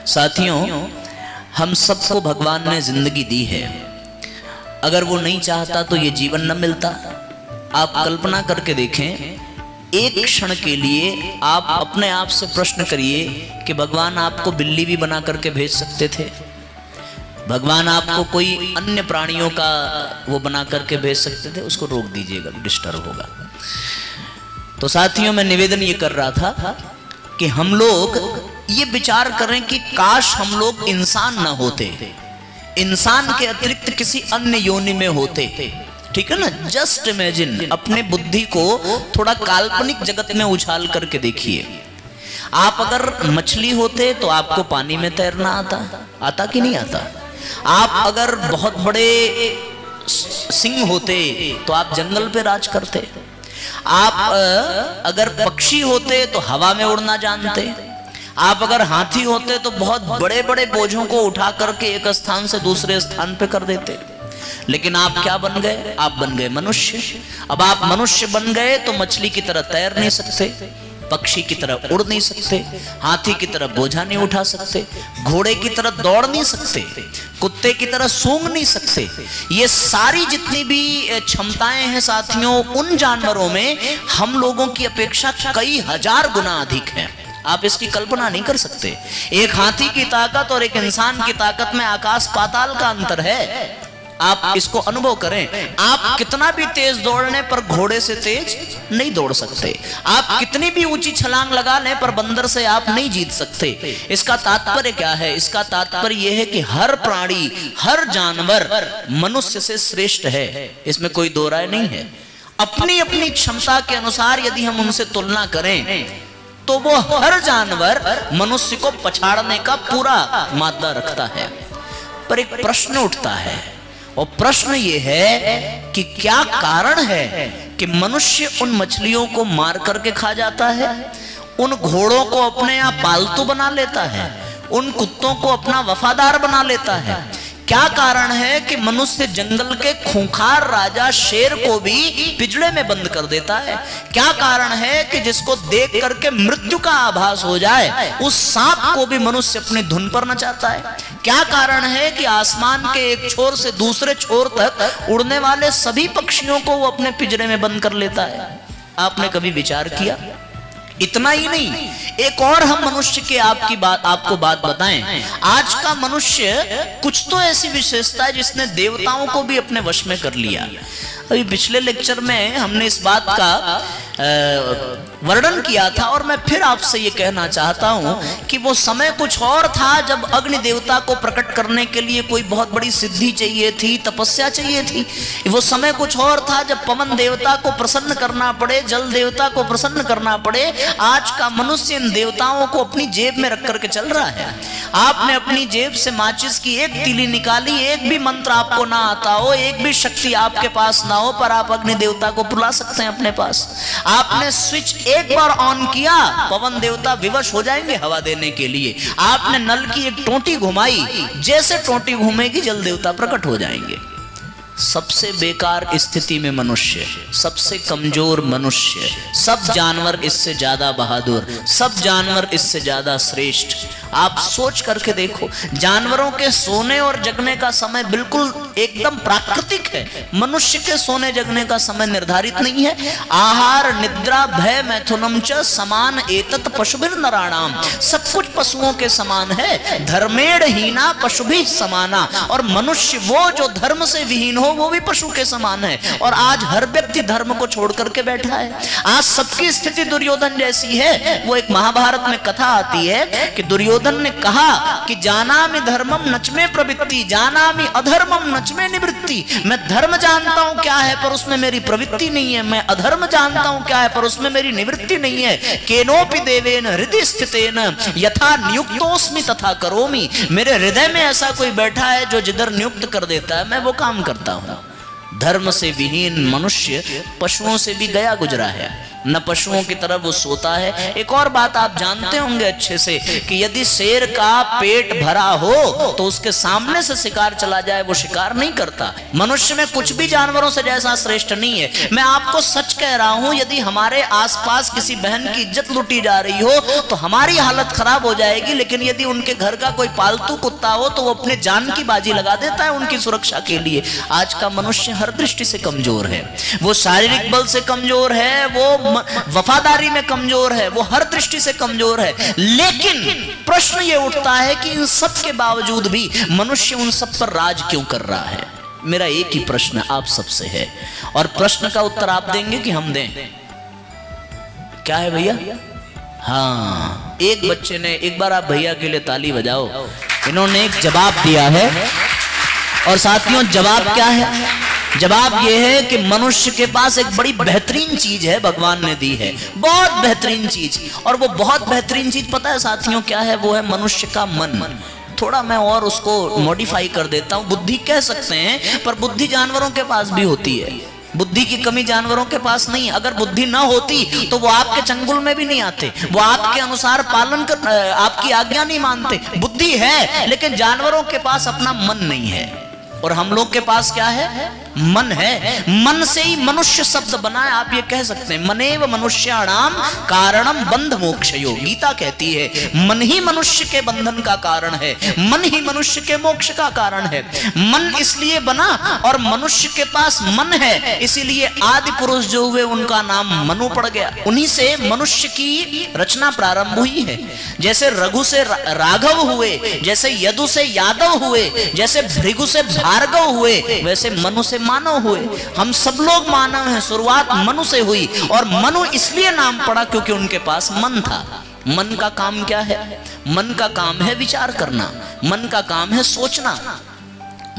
साथियों, हम सबको भगवान ने जिंदगी दी है। अगर वो नहीं चाहता तो ये जीवन न मिलता। आप कल्पना करके देखें, एक क्षण के लिए आप अपने आप से प्रश्न करिए कि भगवान आपको बिल्ली भी बना करके भेज सकते थे, भगवान आपको कोई अन्य प्राणियों का वो बना करके भेज सकते थे। उसको रोक दीजिएगा, डिस्टर्ब होगा। तो साथियों, मैं निवेदन ये कर रहा था कि हम लोग ये विचार करें कि काश हम लोग इंसान ना होते, इंसान के अतिरिक्त किसी अन्य योनि में होते। ठीक है ना? जस्ट इमेजिन, अपने बुद्धि को थोड़ा काल्पनिक जगत में उछाल करके देखिए। आप अगर मछली होते तो आपको पानी में तैरना आता कि नहीं आता? आप अगर बहुत बड़े सिंह होते तो आप जंगल पे राज करते। आप अगर पक्षी होते तो हवा में उड़ना जानते। आप अगर हाथी होते तो बहुत बड़े बड़े बोझों को उठा करके एक स्थान से दूसरे स्थान पे कर देते। लेकिन आप क्या बन गए? आप बन गए मनुष्य। अब आप मनुष्य बन गए तो मछली की तरह तैर नहीं सकते, पक्षी की तरह उड़ नहीं सकते, हाथी की तरह बोझा नहीं उठा सकते, घोड़े की तरह दौड़ नहीं सकते, कुत्ते की तरह सूंघ नहीं सकते। ये सारी जितनी भी क्षमताएं हैं साथियों, उन जानवरों में हम लोगों की अपेक्षा कई हजार गुना अधिक है। आप इसकी कल्पना नहीं कर सकते। एक हाथी की ताकत और एक इंसान की ताकत में आकाश पाताल का अंतर है। आप इसको अनुभव करें। आप कितना भी तेज दौड़ने पर घोड़े से तेज नहीं दौड़ सकते। आप कितनी भी ऊंची छलांग लगा लें पर बंदर से आप नहीं जीत सकते। इसका तात्पर्य क्या है? इसका तात्पर्य यह है कि हर प्राणी, हर जानवर मनुष्य से श्रेष्ठ है, इसमें कोई दो राय नहीं है। अपनी अपनी क्षमता के अनुसार यदि हम उनसे तुलना करें तो वो हर जानवर मनुष्य को पछाड़ने का पूरा मादा रखता है। पर एक प्रश्न उठता है, और प्रश्न ये है कि क्या कारण है कि मनुष्य उन मछलियों को मार करके खा जाता है, उन घोड़ों को अपने यहाँ पालतू बना लेता है, उन कुत्तों को अपना वफादार बना लेता है? क्या कारण है कि मनुष्य जंगल के खूंखार राजा शेर को भी पिंजड़े में बंद कर देता है? क्या कारण है कि जिसको देख करके मृत्यु का आभास हो जाए उस सांप को भी मनुष्य अपनी धुन पर नचाता है? क्या कारण है कि आसमान के एक छोर से दूसरे छोर तक उड़ने वाले सभी पक्षियों को वो अपने पिंजरे में बंद कर लेता है? आपने कभी विचार किया? इतना ही नहीं, एक और हम मनुष्य के आपको बात बताएं। आज का मनुष्य कुछ तो ऐसी विशेषता है जिसने देवताओं को भी अपने वश में कर लिया। अभी पिछले लेक्चर में हमने इस बात का वर्णन किया था, और मैं फिर आपसे ये कहना चाहता हूं कि वो समय कुछ और था जब अग्नि देवता को प्रकट करने के लिए कोई बहुत बड़ी सिद्धि चाहिए थी, तपस्या चाहिए थी। वो समय कुछ और था जब पवन देवता को प्रसन्न करना पड़े, जल देवता को प्रसन्न करना पड़े। आज का मनुष्य इन देवताओं को अपनी जेब में रख करके चल रहा है। आपने अपनी जेब से माचिस की एक तीली निकाली, एक भी मंत्र आपको ना आता हो, एक भी शक्ति आपके पास ना हो, पर आप अग्नि देवता को बुला सकते हैं अपने पास। आपने स्विच एक बार ऑन किया, पवन देवता विवश हो जाएंगे हवा देने के लिए। आपने नल की एक टोंटी घुमाई, जैसे टोंटी घूमेगी जल देवता प्रकट हो जाएंगे। सबसे बेकार स्थिति में मनुष्य, सबसे कमजोर मनुष्य, सब जानवर इससे ज्यादा बहादुर, सब जानवर इससे ज्यादा श्रेष्ठ। आप सोच करके देखो, जानवरों के सोने और जगने का समय बिल्कुल एकदम प्राकृतिक है। मनुष्य के सोने जगने का समय निर्धारित नहीं है। आहार निद्रा भय मैथुनम च समान एतत् पशुभिर नराणाम। सब कुछ पशुओं के समान है। धर्मेण हीना पशुभिः समाना। और मनुष्य वो जो धर्म से विहीन हो वो भी पशु के समान है। और आज हर व्यक्ति धर्म को छोड़ करके बैठा है। आज सबकी स्थिति दुर्योधन जैसी है। वो एक महाभारत में कथा आती है कि दुर्योधन ने कहा कि जानामि धर्मम नचमे प्रवृत्ति, जानामि अधर्मम नचमे निवृत्ति। मैं धर्म जानता हूं क्या है पर उसमें मेरी प्रवृत्ति नहीं है, मैं अधर्म जानता हूं क्या है पर उसमें मेरी निवृत्ति नहीं है। केनोपि देवेन हृदय स्थितेन यथा नियुक्तोस्मि तथा करोमि। मेरे हृदय में ऐसा कोई बैठा है जो जिधर नियुक्त कर देता है मैं वो काम करता हूं। धर्म से विहीन मनुष्य पशुओं से भी गया गुजरा है। न पशुओं की तरह वो सोता है। एक और बात आप जानते होंगे अच्छे से कि यदि शेर का पेट भरा हो तो उसके सामने से शिकार चला जाए वो शिकार नहीं करता। मनुष्य में कुछ भी जानवरों से जैसा श्रेष्ठ नहीं है। मैं आपको सच कह रहा हूं, यदि हमारे आसपास किसी बहन की इज्जत लूटी जा रही हो तो हमारी हालत खराब हो जाएगी, लेकिन यदि उनके घर का कोई पालतू कुत्ता हो तो वो अपने जान की बाजी लगा देता है उनकी सुरक्षा के लिए। आज का मनुष्य हर दृष्टि से कमजोर है, वो शारीरिक बल से कमजोर है, वो वफादारी में कमजोर है, वो हर दृष्टि से कमजोर है। लेकिन प्रश्न ये उठता है कि इन सब के बावजूद भी मनुष्य उन सब पर राज क्यों कर रहा है। मेरा एक ही प्रश्न आप सबसे है, और प्रश्न का उत्तर आप देंगे कि हम दें? क्या है भैया? हाँ, एक बच्चे ने, एक बार आप भैया के लिए ताली बजाओ, इन्होंने एक जवाब दिया है। और साथियों, जवाब क्या है? जवाब यह है कि मनुष्य के पास एक बड़ी बेहतरीन चीज है, भगवान ने दी है, बहुत बेहतरीन चीज। और वो बहुत बेहतरीन चीज पता है साथियों क्या है? वो है मनुष्य का मन। थोड़ा मैं और उसको मॉडिफाई कर देता हूं, बुद्धि कह सकते हैं, पर बुद्धि जानवरों के पास भी होती है। बुद्धि की कमी जानवरों के पास नहीं। अगर बुद्धि ना होती तो वो आपके चंगुल में भी नहीं आते, वो आपके अनुसार पालन कर, आपकी आज्ञा नहीं मानते। बुद्धि है, लेकिन जानवरों के पास अपना मन नहीं है। और हम लोग के पास क्या है? मन है। मन से ही मनुष्य शब्द बना है। आप ये कह सकते हैं मनेव मनुष्याणाम कारणम बंध मोक्षयो। गीता कहती है मन ही मनुष्य के बंधन का कारण है, मन ही मनुष्य के मोक्ष का कारण है। मन इसलिए बना, और मनुष्य के पास मन है, इसीलिए आदि पुरुष जो हुए उनका नाम मनु पड़ गया। उन्हीं से मनुष्य की रचना प्रारंभ हुई है। जैसे रघु से राघव हुए, जैसे यदु से यादव हुए, जैसे भृगु से भार्गव हुए, वैसे मनु से मानव हुए। हम सब लोग मानव हैं, शुरुआत मनु से हुई। और मनु इसलिए नाम पड़ा क्योंकि उनके पास मन था। मन का काम क्या है? मन का काम है विचार करना, मन का काम है सोचना।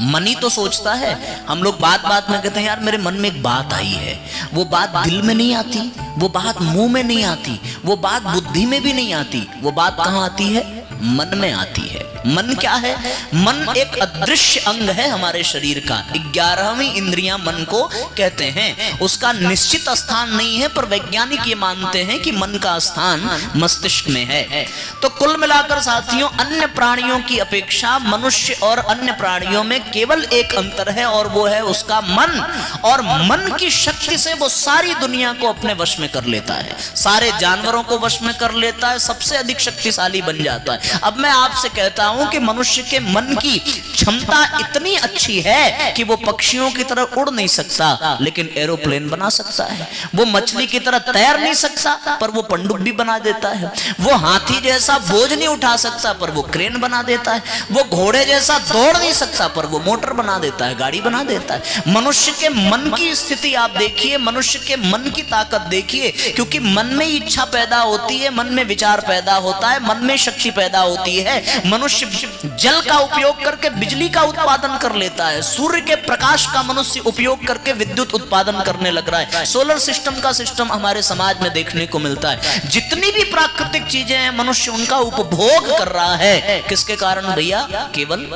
मन ही तो सोचता है। हम लोग बात बात में कहते हैं यार मेरे मन में एक बात आई है, वो बात दिल में नहीं आती, वो बात मुंह में नहीं आती, वो बात बुद्धि में भी नहीं आती, वो बात कहाँ आती है? मन में आती है। मन क्या है? मन एक अदृश्य अंग है हमारे शरीर का। 11वीं इंद्रियां मन को कहते हैं। उसका निश्चित स्थान नहीं है, पर वैज्ञानिक ये मानते हैं कि मन का स्थान मस्तिष्क में है। तो कुल मिलाकर साथियों, अन्य प्राणियों की अपेक्षा मनुष्य और अन्य प्राणियों में केवल एक अंतर है, और वो है उसका मन। और मन की शक्ति से वो सारी दुनिया को अपने वश में कर लेता है, सारे जानवरों को वश में कर लेता है, सबसे अधिक शक्तिशाली बन जाता है। अब मैं आपसे कहता हूं कि मनुष्य के मन की क्षमता इतनी अच्छी है कि वो पक्षियों की तरह उड़ नहीं सकता, लेकिन एरोप्लेन बना सकता है। वो मछली की तरह तैर नहीं सकता, पर वो पनडुब्बी बना देता है। वो हाथी जैसा बोझ नहीं उठा सकता, पर वो क्रेन बना देता है। वो घोड़े जैसा दौड़ नहीं सकता, पर वो मोटर बना देता है, गाड़ी बना देता है। मनुष्य के मन की स्थिति आप देखिए, मनुष्य के मन की ताकत देखिए, क्योंकि मन में इच्छा पैदा होती है, मन में विचार पैदा होता है, मन में शक्ति पैदा होती है। मनुष्य जल का उपयोग करके बिजली का उत्पादन कर लेता है, सूर्य के प्रकाश का मनुष्य उपयोग करके विद्युत उत्पादन करने लग रहा है। सोलर सिस्टम का सिस्टम हमारे समाज में देखने को मिलता है। जितनी भी प्राकृतिक चीजें हैं मनुष्य उनका उपभोग कर रहा है। किसके कारण भैया? केवल।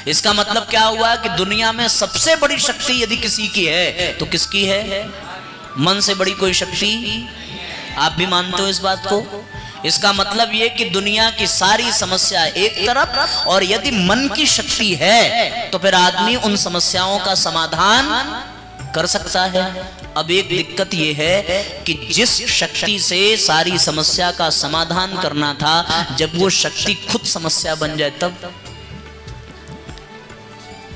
इसका मतलब क्या हुआ कि दुनिया में सबसे बड़ी शक्ति यदि किसी की है तो किसकी है? मन से बड़ी कोई शक्ति? आप भी मानते हो इस बात को? इसका मतलब यह कि दुनिया की सारी समस्या एक तरफ, और यदि मन की शक्ति है तो फिर आदमी उन समस्याओं का समाधान कर सकता है। अब एक दिक्कत यह है कि जिस शक्ति से सारी समस्या का समाधान करना था, जब वो शक्ति खुद समस्या बन जाए तब।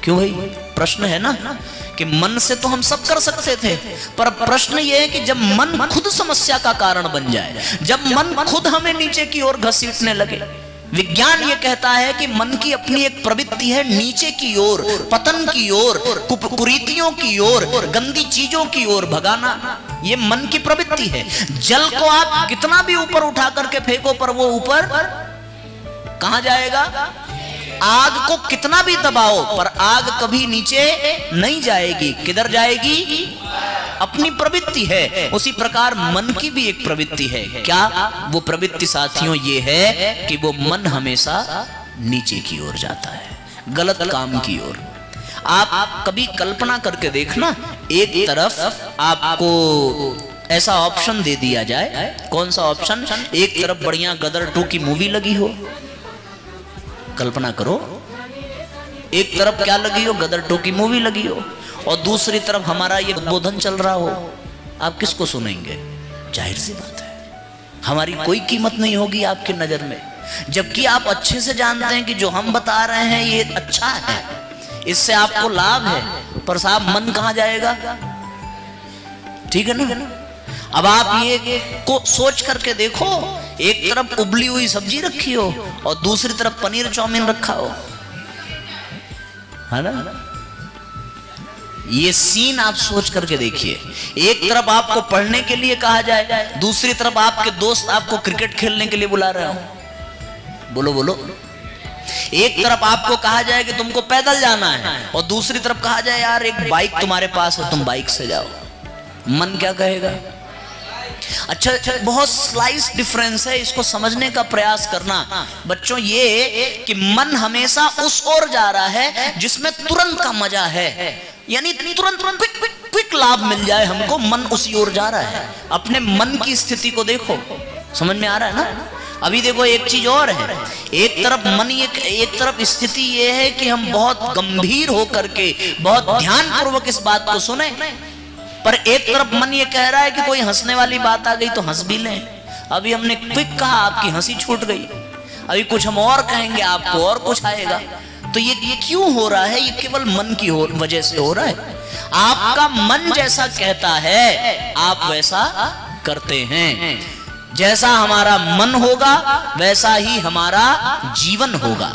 क्यों भाई? प्रश्न है ना कि मन से तो हम सब कर सकते थे, पर प्रश्न यह है कि जब मन खुद समस्या का कारण बन जाए, जब मन खुद हमें नीचे की ओर घसीटने लगे। विज्ञान ये कहता है कि मन की अपनी एक प्रवृत्ति है नीचे की ओर, पतन की ओर, कुरीतियों की ओर, गंदी चीजों की ओर भगाना। ये मन की प्रवृत्ति है। जल को आप कितना भी ऊपर उठा करके फेंको, पर वो ऊपर कहां जाएगा? आग को कितना भी दबाओ, पर आग कभी नीचे नहीं जाएगी। किधर जाएगी? अपनी प्रवृत्ति है। उसी प्रकार मन की भी एक प्रवृत्ति है। क्या वो प्रवृत्ति साथियों ये है कि वो मन हमेशा नीचे की ओर जाता है, गलत काम की ओर। आप कभी कल्पना करके देखना, एक तरफ आपको ऐसा ऑप्शन दे दिया जाए। कौन सा ऑप्शन? एक तरफ बढ़िया गदर 2 की मूवी लगी हो, कल्पना करो, एक तरफ क्या लगी हो? गदर 2 की मूवी लगी हो, और दूसरी तरफ हमारा ये उद्बोधन चल रहा हो। आप किसको सुनेंगे? जाहिर सी बात है हमारी कोई कीमत नहीं होगी आपकी नजर में, जबकि आप अच्छे से जानते हैं कि जो हम बता रहे हैं ये अच्छा है, इससे आपको लाभ है, पर साहब मन कहां जाएगा? ठीक है ना? अब आप ये को सोच करके देखो, एक तरफ उबली हुई सब्जी रखी हो और दूसरी तरफ पनीर चाउमीन रखा हो, है ना? ये सीन आप सोच करके देखिए। एक तरफ आपको पढ़ने के लिए कहा जाए, दूसरी तरफ आपके दोस्त आपको क्रिकेट खेलने के लिए बुला रहे हो। बोलो बोलो। एक तरफ आपको कहा जाए कि तुमको पैदल जाना है, और दूसरी तरफ कहा जाए यार एक बाइक तुम्हारे पास है, तुम बाइक से जाओ। मन क्या कहेगा? अच्छा, बहुत स्लाइस डिफरेंस है, इसको समझने का प्रयास करना बच्चों। ये कि मन हमेशा उस ओर जा रहा है जिसमें तुरंत का मजा है, यानी तुरंत क्विक लाभ मिल जाए हमको, मन उसी ओर जा रहा है। अपने मन की स्थिति को देखो, समझ में आ रहा है ना? अभी देखो एक चीज और है, एक तरफ मन, एक तरफ स्थिति ये है कि हम बहुत गंभीर होकर के बहुत ध्यानपूर्वक इस बात को सुने, पर एक तरफ मन ये कह रहा है कि कोई हंसने वाली बात आ गई तो हंस भी लें। अभी हमने क्विक कहा, आपकी हंसी छूट गई, अभी कुछ हम और कहेंगे, आपको और कुछ आएगा। तो ये क्यों हो रहा है? ये केवल मन की वजह से हो रहा है। आपका मन जैसा कहता है आप वैसा करते हैं। जैसा हमारा मन होगा वैसा ही हमारा जीवन होगा।